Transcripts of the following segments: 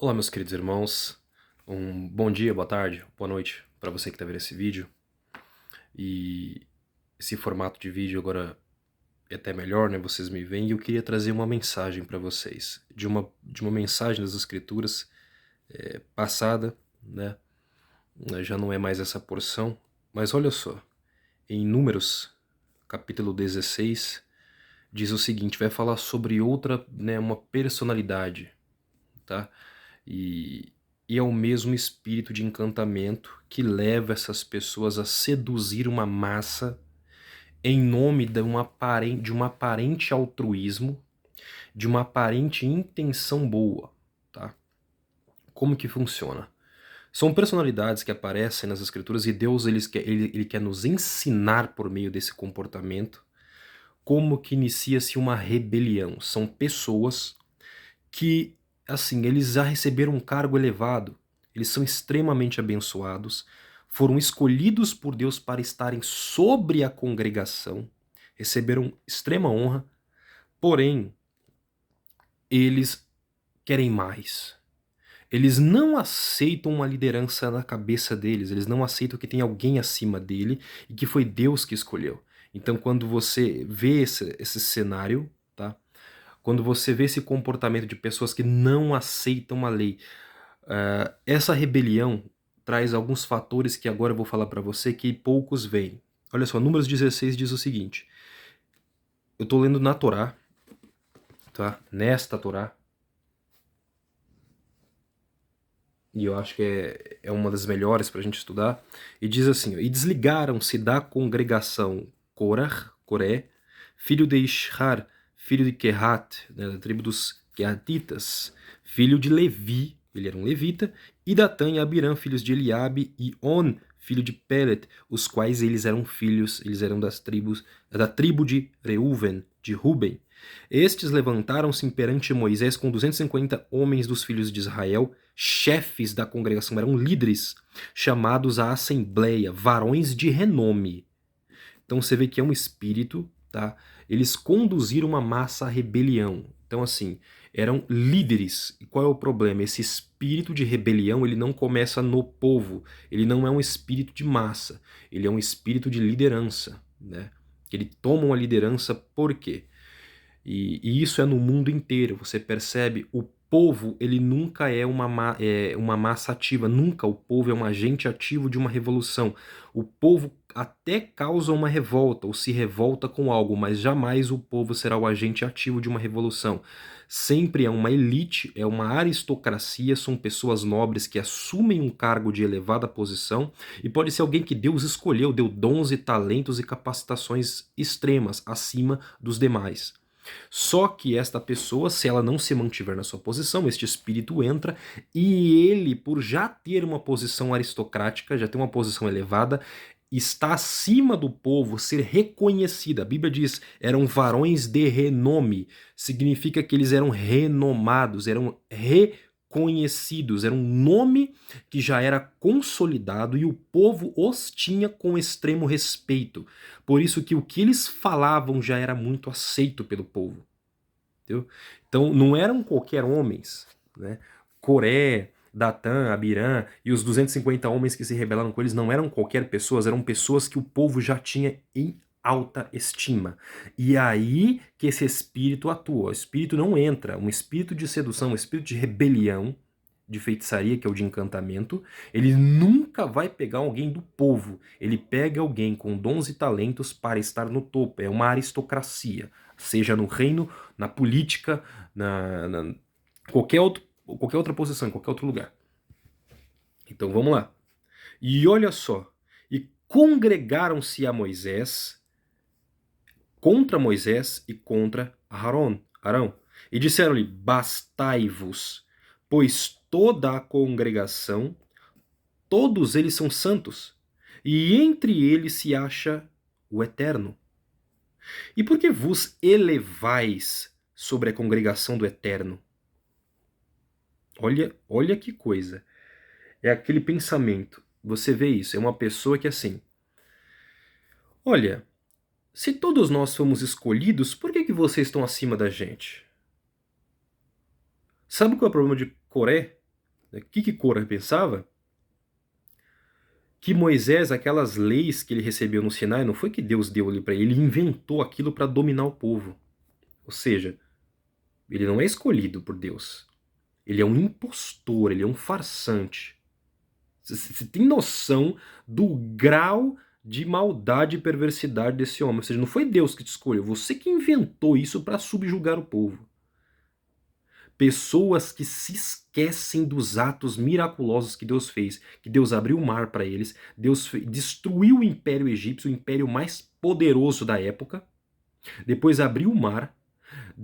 Olá, meus queridos irmãos. Um bom dia, boa tarde, boa noite para você que está vendo esse vídeo. E esse formato de vídeo agora é até melhor, né? Vocês me veem e eu queria trazer uma mensagem para vocês, de uma mensagem das Escrituras passada, né? Já não é mais essa porção, mas olha só, em Números, capítulo 16, diz o seguinte, vai falar sobre outra, né, uma personalidade, tá? E, e é o mesmo espírito de encantamento que leva essas pessoas a seduzir uma massa em nome de um aparente altruísmo, de uma aparente intenção boa, tá? Como que funciona? São personalidades que aparecem nas escrituras e Deus ele quer nos ensinar por meio desse comportamento como que inicia-se uma rebelião. São pessoas que, assim, eles já receberam um cargo elevado, eles são extremamente abençoados, foram escolhidos por Deus para estarem sobre a congregação, receberam extrema honra, porém, eles querem mais. Eles não aceitam uma liderança na cabeça deles, eles não aceitam que tem alguém acima dele e que foi Deus que escolheu. Então, quando você vê esse cenário, tá? Quando você vê esse comportamento de pessoas que não aceitam a lei, essa rebelião traz alguns fatores que agora eu vou falar para você que poucos veem. Olha só, Números 16 diz o seguinte, eu estou lendo na Torá, tá? Nesta Torá, e eu acho que é uma das melhores para a gente estudar, e diz assim, ó, e desligaram-se da congregação Coré, filho de Ishar, filho de Kehat, né, da tribo dos Keatitas, filho de Levi, ele era um levita, e Datã e Abirã, filhos de Eliabe, e On, filho de Pelet, os quais eles eram da tribo de Reuven, de Ruben. Estes levantaram-se perante Moisés com 250 homens dos filhos de Israel, chefes da congregação, eram líderes, chamados à assembleia, varões de renome. Então você vê que é um espírito, tá? Eles conduziram uma massa à rebelião. Então assim, eram líderes. E qual é o problema? Esse espírito de rebelião, ele não começa no povo. Ele não é um espírito de massa. Ele é um espírito de liderança, né? Ele toma uma liderança por quê? E isso é no mundo inteiro. Você percebe, o povo ele nunca é uma massa ativa, nunca o povo é um agente ativo de uma revolução. O povo até causa uma revolta ou se revolta com algo, mas jamais o povo será o agente ativo de uma revolução. Sempre é uma elite, é uma aristocracia, são pessoas nobres que assumem um cargo de elevada posição e pode ser alguém que Deus escolheu, deu dons e talentos e capacitações extremas acima dos demais. Só que esta pessoa, se ela não se mantiver na sua posição, este espírito entra e ele, por já ter uma posição aristocrática, já ter uma posição elevada, está acima do povo, ser reconhecida. A Bíblia diz, eram varões de renome. Significa que eles eram renomados, eram reconhecidos, era um nome que já era consolidado e o povo os tinha com extremo respeito. Por isso que o que eles falavam já era muito aceito pelo povo. Entendeu? Então não eram qualquer homens, né? Coré, Datã, Abirã e os 250 homens que se rebelaram com eles não eram qualquer pessoas, eram pessoas que o povo já tinha em alta estima. E aí que esse espírito atua. O espírito não entra, um espírito de sedução, um espírito de rebelião, de feitiçaria, que é o de encantamento, ele nunca vai pegar alguém do povo. Ele pega alguém com dons e talentos para estar no topo. É uma aristocracia, seja no reino, na política, na qualquer outra posição, em qualquer outro lugar. Então vamos lá. E olha só. E congregaram-se a Moisés, contra Moisés e contra Arão. E disseram-lhe, bastai-vos, pois toda a congregação, todos eles são santos, e entre eles se acha o Eterno. E por que vos elevais sobre a congregação do Eterno? Olha que coisa. É aquele pensamento. Você vê isso, é uma pessoa que assim, olha, se todos nós fomos escolhidos, por que vocês estão acima da gente? Sabe qual é o problema de Coré? O que Korah pensava? Que Moisés, aquelas leis que ele recebeu no Sinai, não foi que Deus deu ali para ele, ele inventou aquilo para dominar o povo. Ou seja, ele não é escolhido por Deus. Ele é um impostor, ele é um farsante. Você tem noção do grau de maldade e perversidade desse homem? Ou seja, não foi Deus que te escolheu, você que inventou isso para subjugar o povo. Pessoas que se esquecem dos atos miraculosos que Deus fez, que Deus abriu o mar para eles, Deus destruiu o Império Egípcio, o império mais poderoso da época, depois abriu o mar,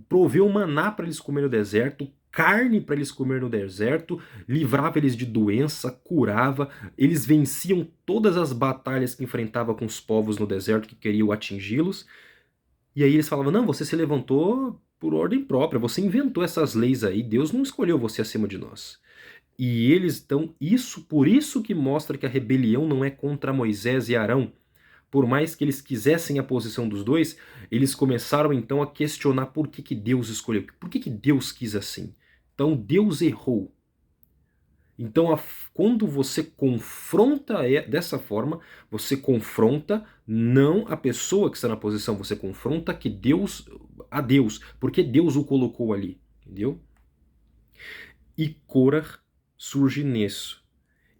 proveu maná para eles comer no deserto, carne para eles comer no deserto, livrava eles de doença, curava, eles venciam todas as batalhas que enfrentava com os povos no deserto que queriam atingi-los. E aí eles falavam: não, você se levantou por ordem própria, você inventou essas leis aí, Deus não escolheu você acima de nós. E eles estão, por isso que mostra que a rebelião não é contra Moisés e Arão. Por mais que eles quisessem a posição dos dois, eles começaram então a questionar por que Deus escolheu, por que Deus quis assim. Então Deus errou. Então, quando você confronta dessa forma, você confronta não a pessoa que está na posição, você confronta a Deus, porque Deus o colocou ali, entendeu? E Korah surge nisso.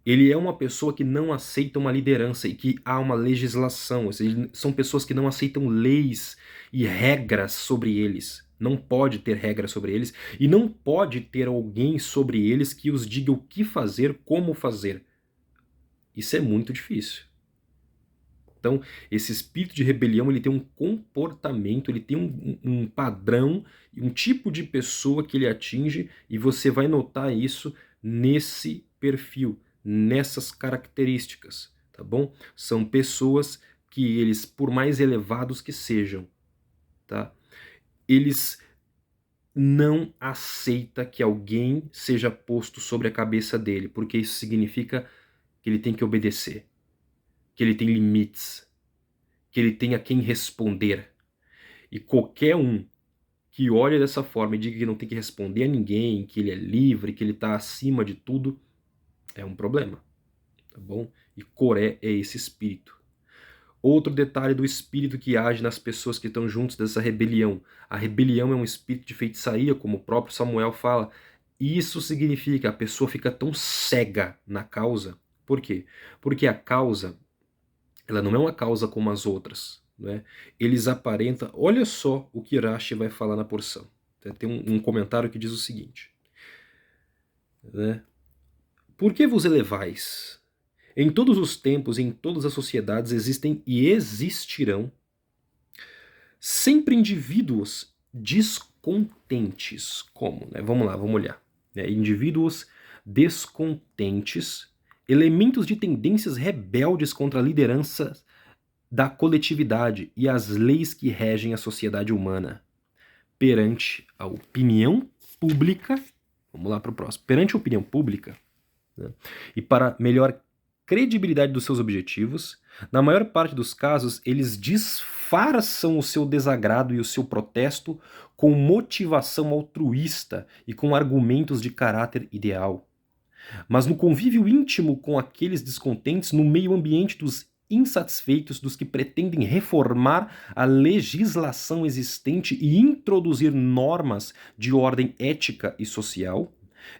Ele é uma pessoa que não aceita uma liderança e que há uma legislação, ou seja, são pessoas que não aceitam leis e regras sobre eles. Não pode ter regras sobre eles e não pode ter alguém sobre eles que os diga o que fazer, como fazer. Isso é muito difícil. Então, esse espírito de rebelião, ele tem um comportamento, ele tem um padrão, um tipo de pessoa que ele atinge, e você vai notar isso nesse perfil, nessas características, tá bom? São pessoas que eles, por mais elevados que sejam, tá? Eles não aceitam que alguém seja posto sobre a cabeça dele, porque isso significa que ele tem que obedecer, que ele tem limites, que ele tem a quem responder. E qualquer um que olhe dessa forma e diga que não tem que responder a ninguém, que ele é livre, que ele está acima de tudo, é um problema, tá bom? E Coré é esse espírito. Outro detalhe do espírito que age nas pessoas que estão juntos dessa rebelião. A rebelião é um espírito de feitiçaria, como o próprio Samuel fala. Isso significa que a pessoa fica tão cega na causa. Por quê? Porque a causa, ela não é uma causa como as outras, né? Eles aparentam... Olha só o que Rashi vai falar na porção. Tem um comentário que diz o seguinte, né? Por que vos elevais? Em todos os tempos, em todas as sociedades existem e existirão sempre indivíduos descontentes. Como? Né? Vamos lá, vamos olhar. Indivíduos descontentes, elementos de tendências rebeldes contra a liderança da coletividade e as leis que regem a sociedade humana. Perante a opinião pública, vamos lá para o próximo, perante a opinião pública, né? E para melhor credibilidade dos seus objetivos, na maior parte dos casos, eles disfarçam o seu desagrado e o seu protesto com motivação altruísta e com argumentos de caráter ideal. Mas no convívio íntimo com aqueles descontentes, no meio ambiente dos insatisfeitos, dos que pretendem reformar a legislação existente e introduzir normas de ordem ética e social,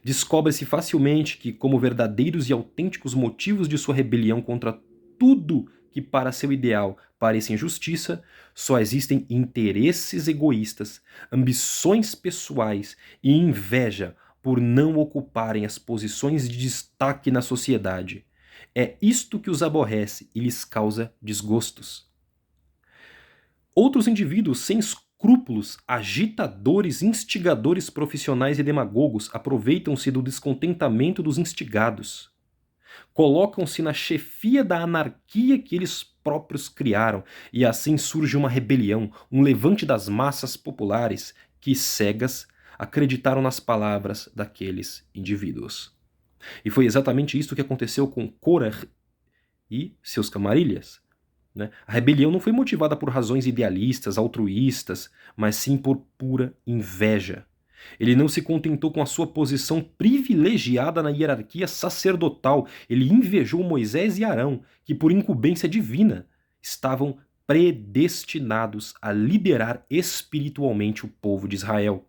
descobre-se facilmente que, como verdadeiros e autênticos motivos de sua rebelião contra tudo que para seu ideal pareça injustiça, só existem interesses egoístas, ambições pessoais e inveja por não ocuparem as posições de destaque na sociedade. É isto que os aborrece e lhes causa desgostos. Outros indivíduos sem escrúpulos, agitadores, instigadores profissionais e demagogos aproveitam-se do descontentamento dos instigados. Colocam-se na chefia da anarquia que eles próprios criaram, e assim surge uma rebelião, um levante das massas populares que, cegas, acreditaram nas palavras daqueles indivíduos. E foi exatamente isso que aconteceu com Korah e seus camarilhas, né? A rebelião não foi motivada por razões idealistas, altruístas, mas sim por pura inveja. Ele não se contentou com a sua posição privilegiada na hierarquia sacerdotal. Ele invejou Moisés e Arão, que por incumbência divina estavam predestinados a liderar espiritualmente o povo de Israel.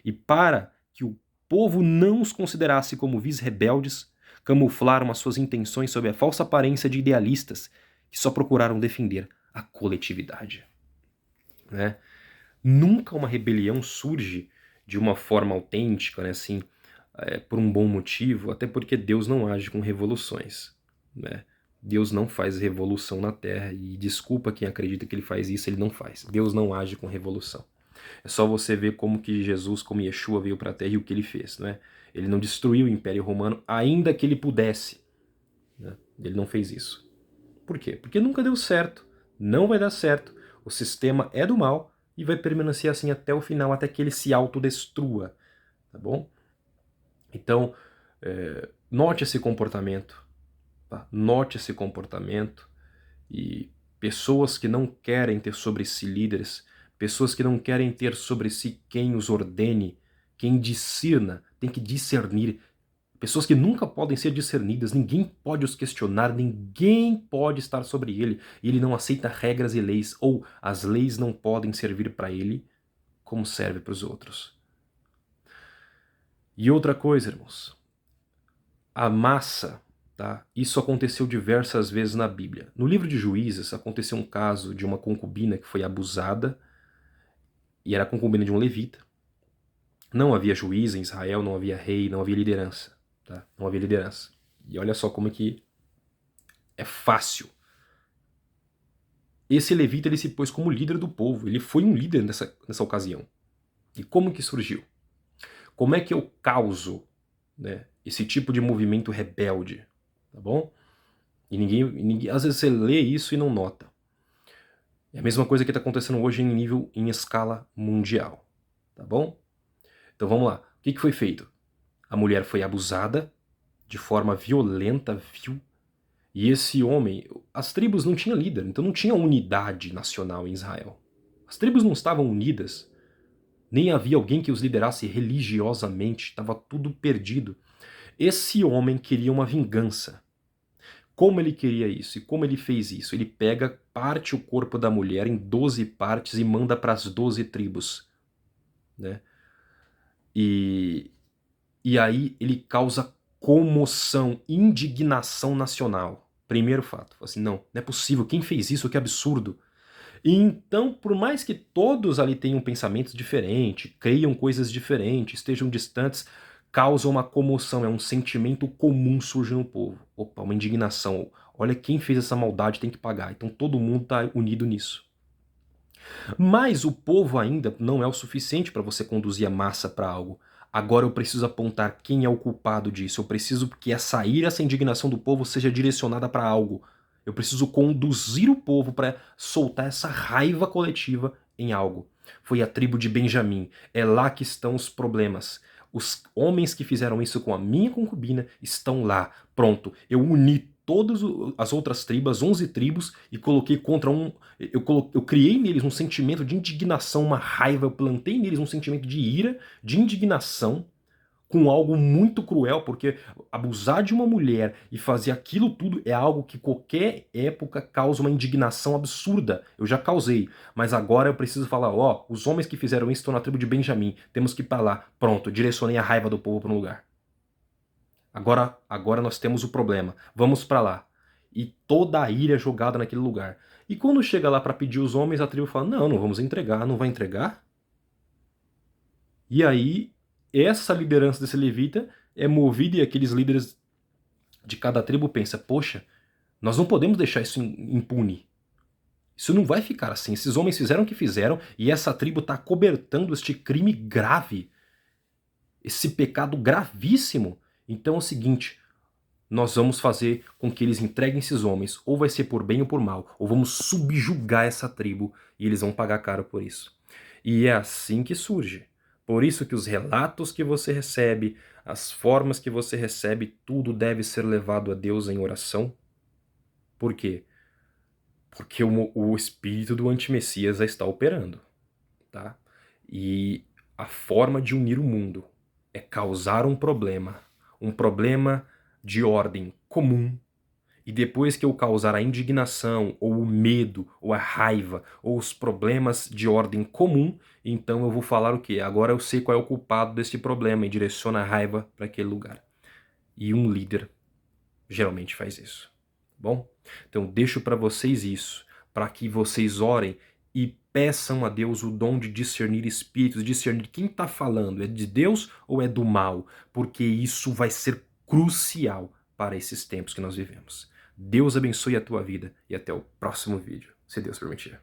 E para que o povo não os considerasse como vis rebeldes, camuflaram as suas intenções sob a falsa aparência de idealistas que só procuraram defender a coletividade. Né? Nunca uma rebelião surge de uma forma autêntica, né, assim, por um bom motivo, até porque Deus não age com revoluções, né? Deus não faz revolução na Terra, e desculpa quem acredita que ele faz isso, ele não faz. Deus não age com revolução. É só você ver como que Jesus, como Yeshua, veio para a Terra e o que ele fez, né? Ele não destruiu o Império Romano, ainda que ele pudesse, né? Ele não fez isso. Por quê? Porque nunca deu certo, não vai dar certo, o sistema é do mal e vai permanecer assim até o final, até que ele se autodestrua, tá bom? Então, note esse comportamento, tá? Note esse comportamento, e pessoas que não querem ter sobre si líderes, pessoas que não querem ter sobre si quem os ordene, quem discirna, tem que discernir. Pessoas que nunca podem ser discernidas, ninguém pode os questionar, ninguém pode estar sobre ele, e ele não aceita regras e leis, ou as leis não podem servir para ele como serve para os outros. E outra coisa, irmãos, a massa, tá? Isso aconteceu diversas vezes na Bíblia. No livro de Juízes aconteceu um caso de uma concubina que foi abusada, e era a concubina de um levita. Não havia juiz em Israel, não havia rei, não havia liderança, tá? Não havia liderança. E olha só como é que é fácil. Esse levita ele se pôs como líder do povo, ele foi um líder nessa ocasião. E como que surgiu? Como é que eu causo, né, esse tipo de movimento rebelde? Tá bom? E ninguém, às vezes você lê isso e não nota. É a mesma coisa que está acontecendo hoje em escala mundial. Tá bom? Então vamos lá. O que foi feito? A mulher foi abusada de forma violenta, vil. E esse homem, as tribos não tinham líder, então não tinha unidade nacional em Israel. As tribos não estavam unidas, nem havia alguém que os liderasse religiosamente, estava tudo perdido. Esse homem queria uma vingança. Como ele queria isso? E como ele fez isso? Ele pega, parte o corpo da mulher em 12 partes e manda para as 12 tribos. Né? E, e aí ele causa comoção, indignação nacional. Primeiro fato. Assim, não é possível. Quem fez isso? Que absurdo. E então, por mais que todos ali tenham pensamentos diferentes, creiam coisas diferentes, estejam distantes, causa uma comoção, é um sentimento comum surge no povo. Opa, uma indignação. Olha, quem fez essa maldade tem que pagar. Então todo mundo está unido nisso. Mas o povo ainda não é o suficiente para você conduzir a massa para algo. Agora eu preciso apontar quem é o culpado disso. Eu preciso que essa indignação do povo seja direcionada para algo. Eu preciso conduzir o povo para soltar essa raiva coletiva em algo. Foi a tribo de Benjamim. É lá que estão os problemas. Os homens que fizeram isso com a minha concubina estão lá. Pronto, eu uni todas as outras tribos, 11 tribos, e coloquei contra um. Eu criei neles um sentimento de indignação, uma raiva, eu plantei neles um sentimento de ira, de indignação, com algo muito cruel, porque abusar de uma mulher e fazer aquilo tudo é algo que qualquer época causa uma indignação absurda. Eu já causei, mas agora eu preciso falar, ó, os homens que fizeram isso estão na tribo de Benjamim, temos que ir para lá. Pronto, direcionei a raiva do povo para um lugar. Agora nós temos o problema. Vamos para lá. E toda a ira é jogada naquele lugar. E quando chega lá para pedir os homens, a tribo fala: não, não vamos entregar, não vai entregar. E aí, essa liderança desse levita é movida e aqueles líderes de cada tribo pensam: poxa, nós não podemos deixar isso impune. Isso não vai ficar assim. Esses homens fizeram o que fizeram e essa tribo está cobertando este crime grave, esse pecado gravíssimo. Então é o seguinte: nós vamos fazer com que eles entreguem esses homens, ou vai ser por bem ou por mal, ou vamos subjugar essa tribo e eles vão pagar caro por isso. E é assim que surge. Por isso que os relatos que você recebe, as formas que você recebe, tudo deve ser levado a Deus em oração. Por quê? Porque o espírito do antimessias já está operando, tá? E A forma de unir o mundo é causar um problema de ordem comum, e depois que eu causar a indignação, ou o medo, ou a raiva, ou os problemas de ordem comum, então eu vou falar o quê? Agora eu sei qual é o culpado desse problema e direciono a raiva para aquele lugar. E um líder geralmente faz isso, tá bom? Então deixo para vocês isso, para que vocês orem e peçam a Deus o dom de discernir espíritos, discernir quem está falando, é de Deus ou é do mal, porque isso vai ser crucial para esses tempos que nós vivemos. Deus abençoe a tua vida e até o próximo vídeo, se Deus permitir.